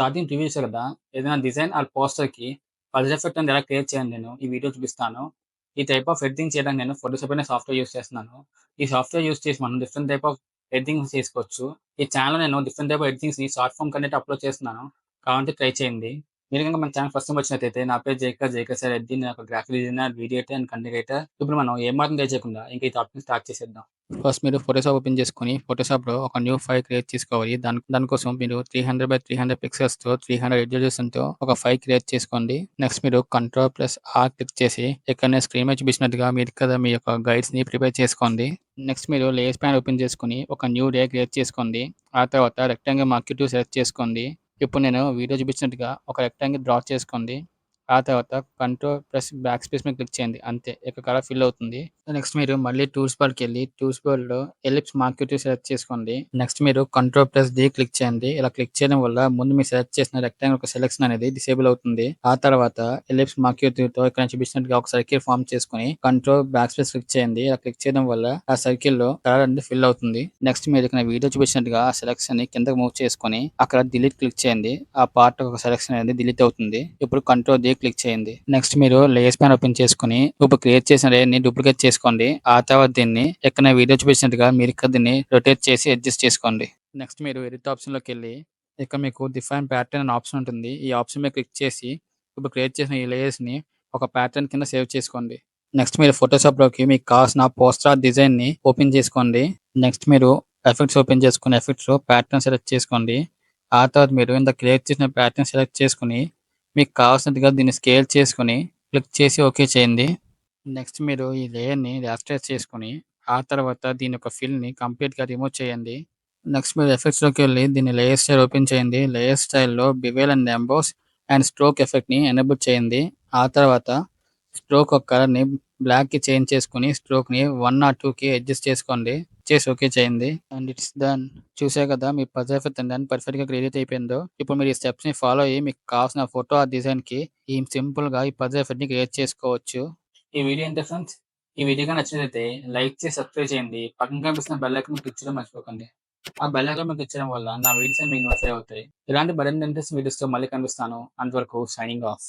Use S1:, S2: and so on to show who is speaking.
S1: Starting preview చేశా కదా! ఏదైనా డిజైన్ ఆర్ పోస్టర్‌కి కలర్ ఎఫెక్ట్ అనేది ఎలా క్రియేట్ చేయాలో నేను ఈ వీడియో చూపిస్తాను. ఈ టైప్ ఆఫ్ ఎడిటింగ్ చేయడానికి నేను ఫోటోషాప్ అనే సాఫ్ట్‌వేర్ యూజ్ చేస్తున్నాను. ఈ సాఫ్ట్‌వేర్ యూజ్ చేసి మనం డిఫరెంట్ టైప్ ఆఫ్ ఎడిటింగ్స్ చేసుకోవచ్చు. ఈ ఛానెల్‌లో నేను డిఫరెంట్ టైప్ ఆఫ్ ఎడిటింగ్స్‌ని షార్ట్ ఫార్మ్ కంటెంట్ అప్‌లోడ్ చేస్తున్నాను. కావాలంటే ట్రై చేయండి. మీరు గనుక మన ఛానెల్ ఫస్ట్ టైమ్ వచ్చినట్టయితే నా పేరు జేకే సార్ రెడ్డి. నేను ఒక graphic designer, video editor and content writer. ఇప్పుడు మనం ఏమాత్రం లేట్ చేయకుండా ఇంక ఈ టాపిక్‌ని స్టార్ట్ చేసేద్దాం. ఫస్ట్ మీరు ఫోటోషాప్ ఓపెన్ చేసుకొని, ఫోటోషాప్‌లో ఒక న్యూ ఫైల్ క్రియేట్ చేసుకోవాలి. దానికోసం మీరు 300 బై 300 పిక్సెల్స్‌తో 300 రిజల్యూషన్‌తో ఒక ఫైల్ క్రియేట్ చేసుకోండి. నెక్స్ట్ మీరు కంట్రోల్+R క్లిక్ చేసి ఇక్కడ స్క్రీన్ మీద చూపించినట్టుగా మీరు ఇక్కడ మీ యొక్క గైడ్స్‌ని ప్రిపేర్ చేసుకోండి. నెక్స్ట్ మీరు లేయర్స్ ప్యానెల్ ఓపెన్ చేసుకొని ఒక న్యూ లేయర్ క్రియేట్ చేసుకోండి. ఆ తర్వాత రెక్టాంగిల్ మార్క్ టూల్ సెలెక్ట్ చేసుకోండి. ఇప్పుడు నేను వీడియో చూపించినట్టుగా ఒక రెక్టాంగిల్ డ్రా చేసుకోండి. ఆ తర్వాత కంట్రోల్+బ్యాక్ స్పేస్ మీద క్లిక్ చేయండి. అంతే ఇక కలర్ ఫిల్ అవుతుంది. నెక్స్ట్ మీరు మళ్ళీ టూల్స్ బార్‌కెళ్ళి టూల్స్ బార్‌లో ఎలిప్స్ మార్క్ టూల్ సెలెక్ట్ చేసుకోండి. నెక్స్ట్ మీరు కంట్రోల్+D క్లిక్ చేయండి. ఇలా క్లిక్ చేయడం వల్ల ముందు మీరు సెలెక్ట్ చేసిన రెక్టాంగిల్ యొక్క సెలక్షన్ అనేది డిసేబుల్ అవుతుంది. ఆ తర్వాత ఎలిప్స్ మార్క్ టూల్‌తో ఇక్కడ చూపించినట్టుగా ఒక సర్కిల్ ఫార్మ్ చేసుకొని కంట్రోల్ బ్యాక్ స్పేస్ క్లిక్ చేయండి. ఇలా క్లిక్ చేయడం వల్ల ఆ సర్కిల్‌లో కలర్ అనేది ఫిల్ అవుతుంది. నెక్స్ట్ మీరు ఇక్కడ వీడియో చూపించినట్టుగా ఆ సెలక్షన్‌ని కిందకి మూవ్ చేసుకొని అక్కడ డిలీట్ క్లిక్ చేయండి. ఆ పార్ట్ ఒక సెలక్షన్ అనేది డిలీట్ అవుతుంది. ఇప్పుడు కంట్రోల్ D క్లిక్ చేయండి. నెక్స్ట్ మీరు లేయర్స్ ప్యానెల్ ఓపెన్ చేసుకొని ఇప్పుడు క్రియేట్ చేసిన లేయర్‌ని డూప్లికేట్ చేసుకోండి. ఆ తర్వాత దీన్ని ఇక్కడ వీడియో చూపించినట్టుగా మీరు ఇక్కడ దీన్ని రొటేట్ చేసి అడ్జస్ట్ చేసుకోండి. నెక్స్ట్ మీరు ఎడిట్ ఆప్షన్‌లోకెళ్ళి ఇక్కడ మీకు డిఫైన్ ప్యాటర్న్ అనే ఆప్షన్ ఉంటుంది. ఈ ఆప్షన్ మీద క్లిక్ చేసి ఇప్పుడు క్రియేట్ చేసిన ఈ లేయర్స్‌ని ఒక ప్యాటర్న్ కింద సేవ్ చేసుకోండి. నెక్స్ట్ మీరు ఫోటోషాప్‌లోకి మీకు కావాల్సిన పోస్టర్ డిజైన్‌ని ఓపెన్ చేసుకోండి. నెక్స్ట్ మీరు ఎఫెక్ట్స్ ఓపెన్ చేసుకొని ఎఫెక్ట్స్‌లో ప్యాటర్న్ సెలెక్ట్ చేసుకోండి. ఆ తర్వాత మీరు ఇందాక క్రియేట్ చేసిన ప్యాటర్న్ సెలెక్ట్ చేసుకొని మీకు కావాల్సినట్టుగా దీన్ని స్కేల్ చేసుకొని క్లిక్ చేసి ఓకే చేయండి. నెక్స్ట్ మీరు ఈ లేయర్‌ని రాస్టరైజ్ చేసుకొని ఆ తర్వాత దీని యొక్క ఫిల్‌ని కంప్లీట్‌గా రిమూవ్ చేయండి. నెక్స్ట్ మీరు ఎఫెక్ట్స్‌లోకెళ్ళి దీన్ని లేయర్ స్టైల్ ఓపెన్ చేయండి. లేయర్ స్టైల్‌లో bevel and emboss and stroke ఎఫెక్ట్‌ని ఎనేబుల్ చేయండి. ఆ తర్వాత స్ట్రోక్ యొక్క కలర్‌ని బ్లాక్‌కి చేంజ్ చేసుకొని స్ట్రోక్‌ని 1 ఆర్ 2కి అడ్జస్ట్ చేసుకోండి. చేసి ఓకే చేయండి. And it's done. చూసారు కదా మీ పజిల్ ఎఫెక్ట్ అనేది పర్ఫెక్ట్‌గా క్రియేట్ అయిపోయిందో. ఇప్పుడు మీరు ఈ స్టెప్స్‌ని ఫాలో అయ్యి మీకు కావాల్సిన ఫోటో ఆర్ డిజైన్‌కి ఈ సింపుల్‌గా ఈ పజిల్ ఎఫెక్ట్‌ని క్రియేట్ చేసుకోవచ్చు. ఈ వీడియో ఏంటి ఫ్రెండ్స్? ఈ వీడియో గాని నచ్చినట్లయితే లైక్ చేసి సబ్స్క్రైబ్ చేయండి. పక్కన కనిపిస్తున్న బెల్ ఐకాన్ క్లిక్ చేయడం మర్చిపోకండి. ఆ బెల్ ఐకాన్ మీద క్లిక్ చేయడం వల్ల నా వీడియోస్ మీకు నోటిఫై అవుతాయి. ఇలాంటి మరిన్ని ఇంట్రెస్టింగ్ వీడియోస్‌తో మళ్ళీ కనిపిస్తాను. అంతవరకు సైనింగ్ ఆఫ్.